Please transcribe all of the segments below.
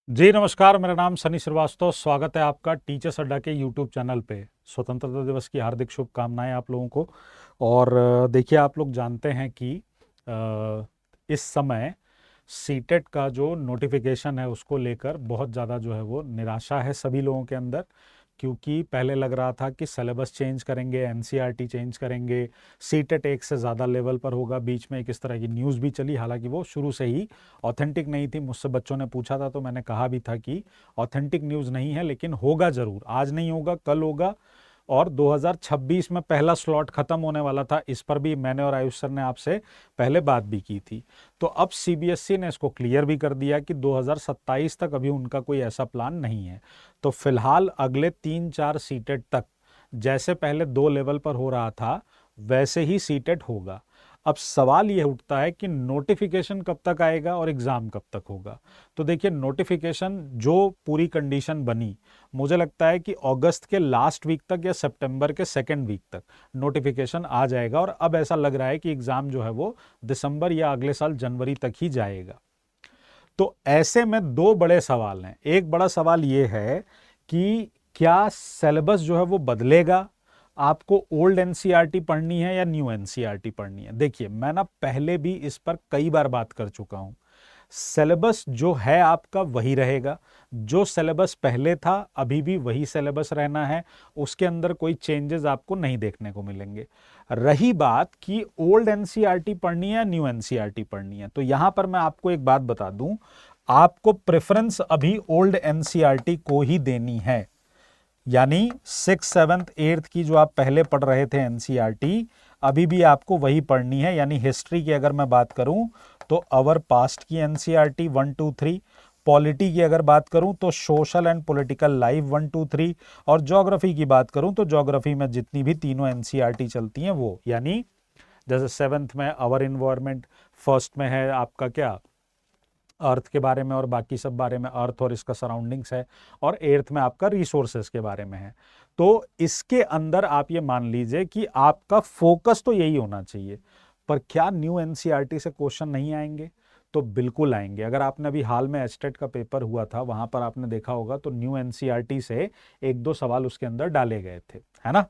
जी नमस्कार, मेरा नाम सनी श्रीवास्तव। स्वागत है आपका टीचर्स अड्डा के यूट्यूब चैनल पे। स्वतंत्रता दिवस की हार्दिक शुभकामनाएं आप लोगों को। और देखिए, आप लोग जानते हैं कि इस समय सीटेट का जो नोटिफिकेशन है उसको लेकर बहुत ज़्यादा जो है वो निराशा है सभी लोगों के अंदर। क्योंकि पहले लग रहा था कि सिलेबस चेंज करेंगे, एनसीईआरटी चेंज करेंगे, सीटेट एक से ज़्यादा लेवल पर होगा। बीच में एक इस तरह की न्यूज़ भी चली, हालांकि वो शुरू से ही ऑथेंटिक नहीं थी। मुझसे बच्चों ने पूछा था तो मैंने कहा भी था कि ऑथेंटिक न्यूज़ नहीं है, लेकिन होगा ज़रूर। आज नहीं होगा, कल होगा। और 2026 में पहला स्लॉट खत्म होने वाला था, इस पर भी मैंने और आयुष सर ने आपसे पहले बात भी की थी। तो अब सीबीएसई ने इसको क्लियर भी कर दिया कि 2027 तक अभी उनका कोई ऐसा प्लान नहीं है। तो फिलहाल अगले 3-4 सीटेट तक जैसे पहले 2 लेवल पर हो रहा था वैसे ही सीटेट होगा। अब सवाल ये उठता है कि नोटिफिकेशन कब तक आएगा और एग्ज़ाम कब तक होगा। तो देखिए, नोटिफिकेशन जो पूरी कंडीशन बनी, मुझे लगता है कि अगस्त के लास्ट वीक तक या सितंबर के सेकेंड वीक तक नोटिफिकेशन आ जाएगा। और अब ऐसा लग रहा है कि एग्ज़ाम जो है वो दिसंबर या अगले साल जनवरी तक ही जाएगा। तो ऐसे में दो बड़े सवाल हैं। एक बड़ा सवाल ये है कि क्या सिलेबस जो है वो बदलेगा, आपको ओल्ड एनसीईआरटी पढ़नी है या न्यू एनसीईआरटी पढ़नी है। देखिए, मैं ना पहले भी इस पर कई बार बात कर चुका हूं। सिलेबस जो है आपका वही रहेगा। जो सिलेबस पहले था अभी भी वही सिलेबस रहना है। उसके अंदर कोई चेंजेस आपको नहीं देखने को मिलेंगे। रही बात कि ओल्ड एनसीईआरटी पढ़नी है या न्यू एनसीईआरटी पढ़नी है, तो यहां पर मैं आपको एक बात बता दूं। आपको प्रेफरेंस अभी ओल्ड एनसीईआरटी को ही देनी है। यानी 6, 7, 8 की जो आप पहले पढ़ रहे थे एनसीईआरटी, अभी भी आपको वही पढ़नी है। यानी हिस्ट्री की अगर मैं बात करूं तो अवर पास्ट की एनसीईआरटी 1, 2, 3। पॉलिटी की अगर बात करूं तो सोशल एंड पॉलिटिकल लाइफ 1, 2, 3। और ज्योग्राफी की बात करूं तो ज्योग्राफी में जितनी भी तीनों एनसीईआरटी चलती हैं वो, यानी जैसे सेवन्थ में अवर इन्वायरमेंट, फर्स्ट में है आपका क्या, अर्थ के बारे में और बाकी सब बारे में, अर्थ और इसका सराउंडिंग्स है। और एर्थ में आपका रिसोर्सेज के बारे में है। तो इसके अंदर आप ये मान लीजिए कि आपका फोकस तो यही होना चाहिए। पर क्या न्यू एनसीईआरटी से क्वेश्चन नहीं आएंगे? तो बिल्कुल आएंगे। अगर आपने अभी हाल में एस्टेट का पेपर हुआ था, वहां पर आपने देखा होगा तो न्यू एनसीईआरटी से 1-2 सवाल उसके अंदर डाले गए थे, है ना।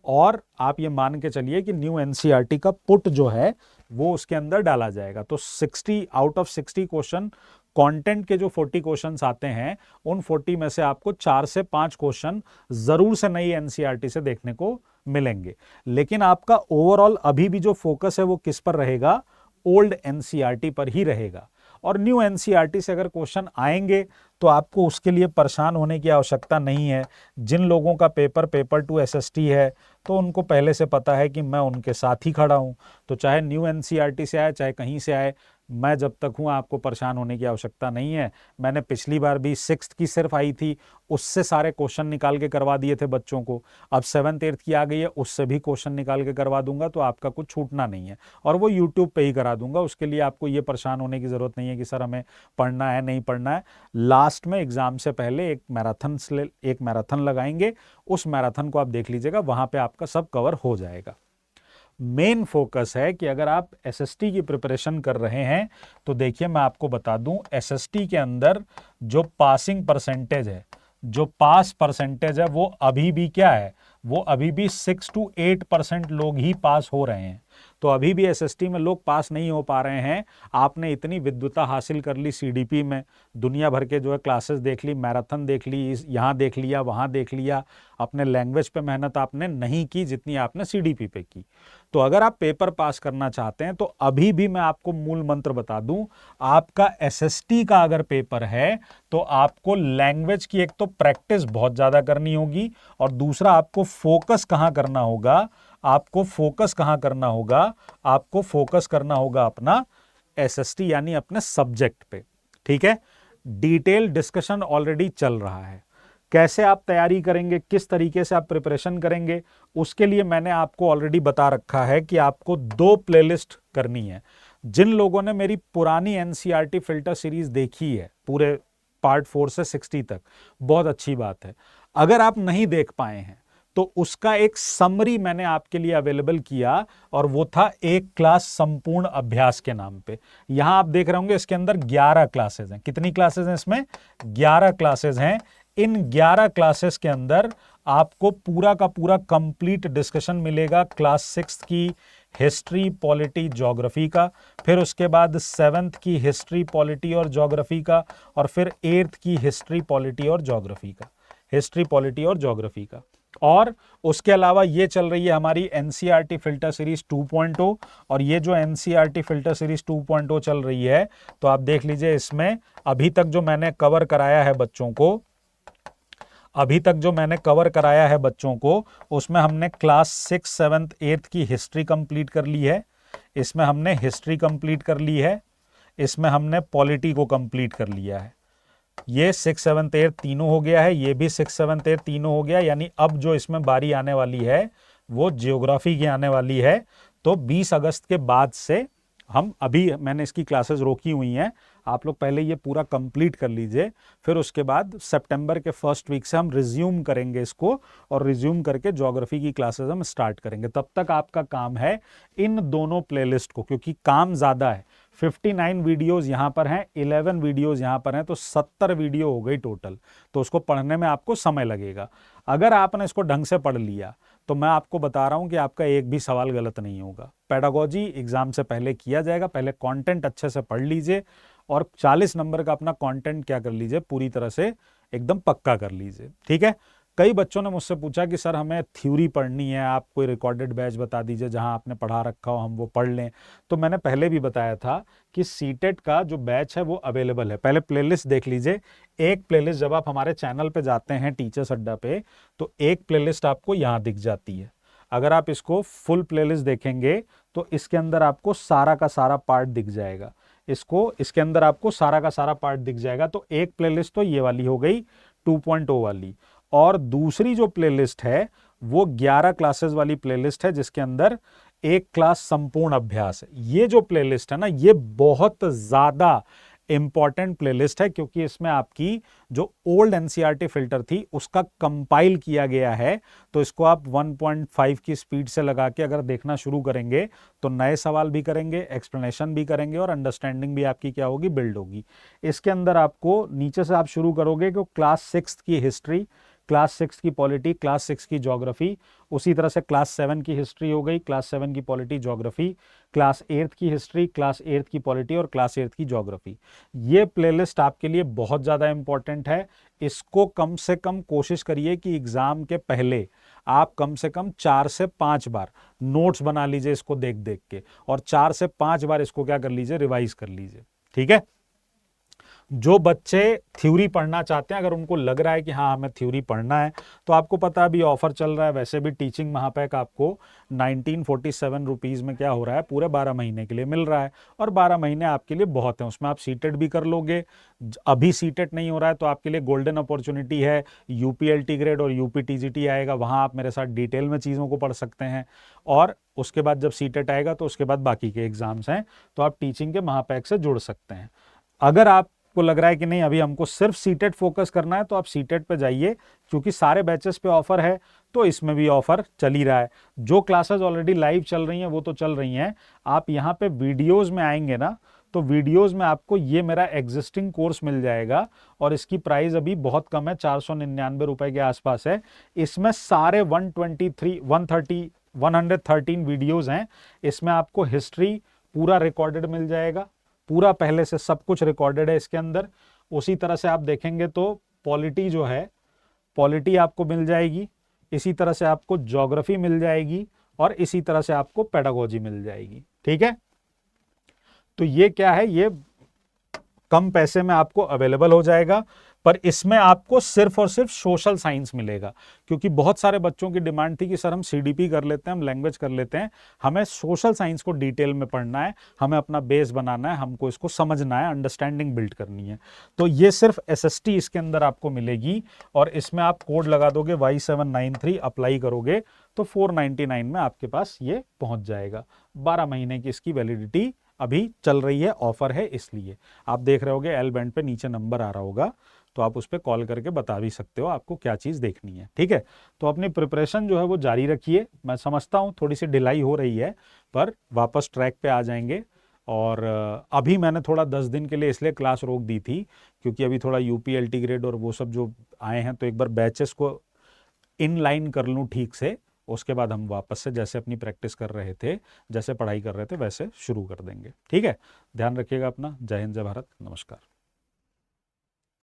और आप ये मान के चलिए कि न्यू एनसीईआरटी का पुट जो है वो उसके अंदर डाला जाएगा। तो 60 आउट ऑफ 60 क्वेश्चन, कंटेंट के जो 40 क्वेश्चंस आते हैं, उन 40 में से आपको 4 से 5 क्वेश्चन जरूर से नई एनसीईआरटी से देखने को मिलेंगे। लेकिन आपका ओवरऑल अभी भी जो फोकस है वो किस पर रहेगा? ओल्ड एनसीईआरटी पर ही रहेगा। और न्यू एनसीईआरटी से अगर क्वेश्चन आएंगे तो आपको उसके लिए परेशान होने की आवश्यकता नहीं है। जिन लोगों का पेपर 2 एसएसटी है तो उनको पहले से पता है कि मैं उनके साथ ही खड़ा हूं। तो चाहे न्यू एनसीईआरटी से आए चाहे कहीं से आए, मैं जब तक हूं आपको परेशान होने की आवश्यकता नहीं है। मैंने पिछली बार भी 6th की सिर्फ आई थी, उससे सारे क्वेश्चन निकाल के करवा दिए थे बच्चों को। अब 7th 8th की आ गई है, उससे भी क्वेश्चन निकाल के करवा दूंगा। तो आपका कुछ छूटना नहीं है और वो यूट्यूब पे ही करा दूंगा। उसके लिए आपको ये परेशान होने की जरूरत नहीं है कि सर हमें पढ़ना है नहीं पढ़ना है। लास्ट में एग्जाम से पहले एक मैराथन लगाएंगे। उस मैराथन को आप देख लीजिएगा, वहां पे आपका सब कवर हो जाएगा। मेन फोकस है कि अगर आप एसएसटी की प्रिपरेशन कर रहे हैं तो देखिए, मैं आपको बता दूं, एसएसटी के अंदर जो पासिंग परसेंटेज है, जो पास परसेंटेज है, वो अभी भी क्या है? वो अभी भी 6 to 8% लोग ही पास हो रहे हैं। तो अभी भी एसएसटी में लोग पास नहीं हो पा रहे हैं। आपने इतनी विद्वता हासिल कर ली सीडीपी में, दुनिया भर के जो है क्लासेस देख ली, मैराथन देख ली, यहाँ देख लिया वहाँ देख लिया, अपने लैंग्वेज पे मेहनत आपने नहीं की जितनी आपने सीडीपी पे की। तो अगर आप पेपर पास करना चाहते हैं तो अभी भी मैं आपको मूल मंत्र बता दूं, आपका एसएसटी का अगर पेपर है तो आपको लैंग्वेज की एक तो प्रैक्टिस बहुत ज्यादा करनी होगी, और दूसरा आपको फोकस कहां करना होगा? आपको फोकस कहां करना होगा? आपको फोकस करना होगा अपना एसएसटी यानी अपने सब्जेक्ट पे। ठीक है। डिटेल डिस्कशन ऑलरेडी चल रहा है। कैसे आप तैयारी करेंगे, किस तरीके से आप प्रिपरेशन करेंगे, उसके लिए मैंने आपको ऑलरेडी बता रखा है कि आपको 2 प्लेलिस्ट करनी है। जिन लोगों ने मेरी पुरानी एनसीईआरटी फिल्टर सीरीज देखी है पूरे पार्ट 4 से 60 तक, बहुत अच्छी बात है। अगर आप नहीं देख पाए हैं तो उसका एक समरी मैंने आपके लिए अवेलेबल किया और वो था एक क्लास संपूर्ण अभ्यास के नाम पे। यहां आप देख रहे होंगे इसके अंदर 11 क्लासेस हैं। कितनी क्लासेस हैं इसमें? 11 क्लासेस हैं। इन 11 क्लासेस के अंदर आपको पूरा का पूरा कंप्लीट डिस्कशन मिलेगा क्लास 6 की हिस्ट्री, पॉलिटी, ज्योग्राफी का, फिर उसके बाद 7th की हिस्ट्री, पॉलिटी और ज्योग्राफी का, और फिर 8th की हिस्ट्री, पॉलिटी और ज्योग्राफी का, हिस्ट्री, पॉलिटी और ज्योग्राफी का। और उसके अलावा ये चल रही है हमारी एनसीईआरटी फिल्टर सीरीज 2.0, और ये जो एनसीईआरटी फिल्टर सीरीज 2.0 चल रही है, तो आप देख लीजिए इसमें अभी तक जो मैंने कवर कराया है बच्चों को, उसमें हमने क्लास 6, 7th, 8th की हिस्ट्री कंप्लीट कर ली है, इसमें हमने हिस्ट्री कंप्लीट कर ली है, इसमें हमने पॉलिटी को कंप्लीट कर लिया है। ये 6, 7th, 8th तीनों हो गया है, ये भी 6, 7th, 8th तीनों हो गया। यानी अब जो इसमें बारी आने वाली है वो ज्योग्राफी की आने वाली है। तो 20 अगस्त के बाद से हम, अभी मैंने इसकी क्लासेस रोकी हुई हैं, आप लोग पहले ये पूरा कंप्लीट कर लीजिए, फिर उसके बाद सितंबर के फर्स्ट वीक से हम रिज्यूम करेंगे इसको, और रिज्यूम करके ज्योग्राफी की क्लासेस हम स्टार्ट करेंगे। तब तक आपका काम है इन दोनों प्लेलिस्ट को, क्योंकि काम ज़्यादा है, 59 वीडियोज़ यहाँ पर हैं, 11 वीडियोज़ यहाँ पर हैं, तो 70 वीडियो हो गई टोटल। तो उसको पढ़ने में आपको समय लगेगा। अगर आपने इसको ढंग से पढ़ लिया तो मैं आपको बता रहा हूं कि आपका एक भी सवाल गलत नहीं होगा। पेडागोजी एग्जाम से पहले किया जाएगा। पहले कंटेंट अच्छे से पढ़ लीजिए और 40 नंबर का अपना कंटेंट क्या कर लीजिए, पूरी तरह से एकदम पक्का कर लीजिए। ठीक है। कई बच्चों ने मुझसे पूछा कि सर हमें थ्योरी पढ़नी है, आप कोई रिकॉर्डेड बैच बता दीजिए जहां आपने पढ़ा रखा हो, हम वो पढ़ लें। तो मैंने पहले भी बताया था कि सीटेट का जो बैच है वो अवेलेबल है। पहले प्लेलिस्ट देख लीजिए। एक प्लेलिस्ट, जब आप हमारे चैनल पे जाते हैं टीचर्स अड्डा पे, तो एक प्लेलिस्ट आपको यहाँ दिख जाती है। अगर आप इसको फुल प्लेलिस्ट देखेंगे तो इसके अंदर आपको सारा का सारा पार्ट दिख जाएगा। इसके अंदर आपको सारा का सारा पार्ट दिख जाएगा। तो एक प्लेलिस्ट तो ये वाली हो गई 2.0 वाली, और दूसरी जो प्लेलिस्ट है वो 11 क्लासेस वाली प्लेलिस्ट है, जिसके अंदर एक क्लास संपूर्ण अभ्यास है। ये जो प्लेलिस्ट है ना, ये बहुत ज्यादा इंपॉर्टेंट प्लेलिस्ट है, क्योंकि इसमें आपकी जो ओल्ड एनसीईआरटी फिल्टर थी उसका कंपाइल किया गया है। तो इसको आप 1.5 की स्पीड से लगा के अगर देखना शुरू करेंगे तो नए सवाल भी करेंगे, एक्सप्लेनेशन भी करेंगे, और अंडरस्टैंडिंग भी आपकी क्या होगी, बिल्ड होगी। इसके अंदर आपको नीचे से आप शुरू करोगे कि क्लास 6 की हिस्ट्री, क्लास 6 की पॉलिटी, क्लास 6 की ज्योग्राफी, उसी तरह से क्लास 7 की हिस्ट्री हो गई, क्लास 7 की पॉलिटी, ज्योग्राफी, क्लास 8 की हिस्ट्री, क्लास 8 की पॉलिटी और क्लास 8 की ज्योग्राफी। ये प्लेलिस्ट आपके लिए बहुत ज़्यादा इंपॉर्टेंट है। इसको कम से कम कोशिश करिए कि एग्जाम के पहले आप कम से कम 4 से 5 बार नोट्स बना लीजिए इसको देख देख के, और 4 से 5 बार इसको क्या कर लीजिए, रिवाइज कर लीजिए। ठीक है। जो बच्चे थ्योरी पढ़ना चाहते हैं, अगर उनको लग रहा है कि हाँ हमें थ्योरी पढ़ना है, तो आपको पता है अभी ऑफर चल रहा है। वैसे भी टीचिंग महापैक आपको 1947 रुपीज़ में क्या हो रहा है, पूरे 12 महीने के लिए मिल रहा है, और 12 महीने आपके लिए बहुत हैं। उसमें आप सीटेट भी कर लोगे। अभी सीटेट नहीं हो रहा है तो आपके लिए गोल्डन अपॉर्चुनिटी है, यूपीएलटी ग्रेड और यूपीटीजीटी आएगा, वहाँ आप मेरे साथ डिटेल में चीज़ों को पढ़ सकते हैं। और उसके बाद जब सीटेट आएगा तो उसके बाद बाकी के एग्जाम्स हैं, तो आप टीचिंग के महापैक से जुड़ सकते हैं। अगर आप को लग रहा है कि नहीं अभी हमको सिर्फ सीटेट फोकस करना है, तो आप सीटेट पे जाइए, क्योंकि सारे बैचेस पे ऑफर है, तो इसमें भी ऑफर चल ही रहा है। जो क्लासेस ऑलरेडी लाइव चल रही हैं वो तो चल रही हैं। आप यहाँ पे वीडियोस में आएंगे ना, तो वीडियोस में आपको ये मेरा एग्जिस्टिंग कोर्स मिल जाएगा, और इसकी प्राइस अभी बहुत कम है, 499 रुपए के आसपास है। इसमें सारे 113 वीडियोज हैं। इसमें आपको हिस्ट्री पूरा रिकॉर्डेड मिल जाएगा, पूरा पहले से सब कुछ रिकॉर्डेड है इसके अंदर। उसी तरह से आप देखेंगे तो पॉलिटी जो है, पॉलिटी आपको मिल जाएगी, इसी तरह से आपको ज्योग्राफी मिल जाएगी, और इसी तरह से आपको पेडागोजी मिल जाएगी। ठीक है। तो ये क्या है, ये कम पैसे में आपको अवेलेबल हो जाएगा, पर इसमें आपको सिर्फ और सिर्फ सोशल साइंस मिलेगा, क्योंकि बहुत सारे बच्चों की डिमांड थी कि सर हम सीडीपी कर लेते हैं, हम लैंग्वेज कर लेते हैं, हमें सोशल साइंस को डिटेल में पढ़ना है, हमें अपना बेस बनाना है, हमको इसको समझना है, अंडरस्टैंडिंग बिल्ड करनी है। तो ये सिर्फ एसएसटी इसके अंदर आपको मिलेगी, और इसमें आप कोड लगा दोगे Y793, अप्लाई करोगे तो 499 में आपके पास ये पहुंच जाएगा। 12 महीने की इसकी वैलिडिटी अभी चल रही है, ऑफर है, इसलिए आप देख रहे होगे एल बैंड पे नीचे नंबर आ रहा होगा, तो आप उस पर कॉल करके बता भी सकते हो आपको क्या चीज़ देखनी है। ठीक है, तो अपनी प्रिपरेशन जो है वो जारी रखिए। मैं समझता हूँ थोड़ी सी डिलाई हो रही है, पर वापस ट्रैक पे आ जाएंगे। और अभी मैंने थोड़ा 10 दिन के लिए इसलिए क्लास रोक दी थी क्योंकि अभी थोड़ा यूपी एलटी ग्रेड और वो सब जो आए हैं, तो एक बार बैचेस को इन लाइन कर लूँ ठीक से, उसके बाद हम वापस से जैसे अपनी प्रैक्टिस कर रहे थे, जैसे पढ़ाई कर रहे थे, वैसे शुरू कर देंगे। ठीक है, ध्यान रखिएगा अपना। जय हिंद, जय भारत, नमस्कार।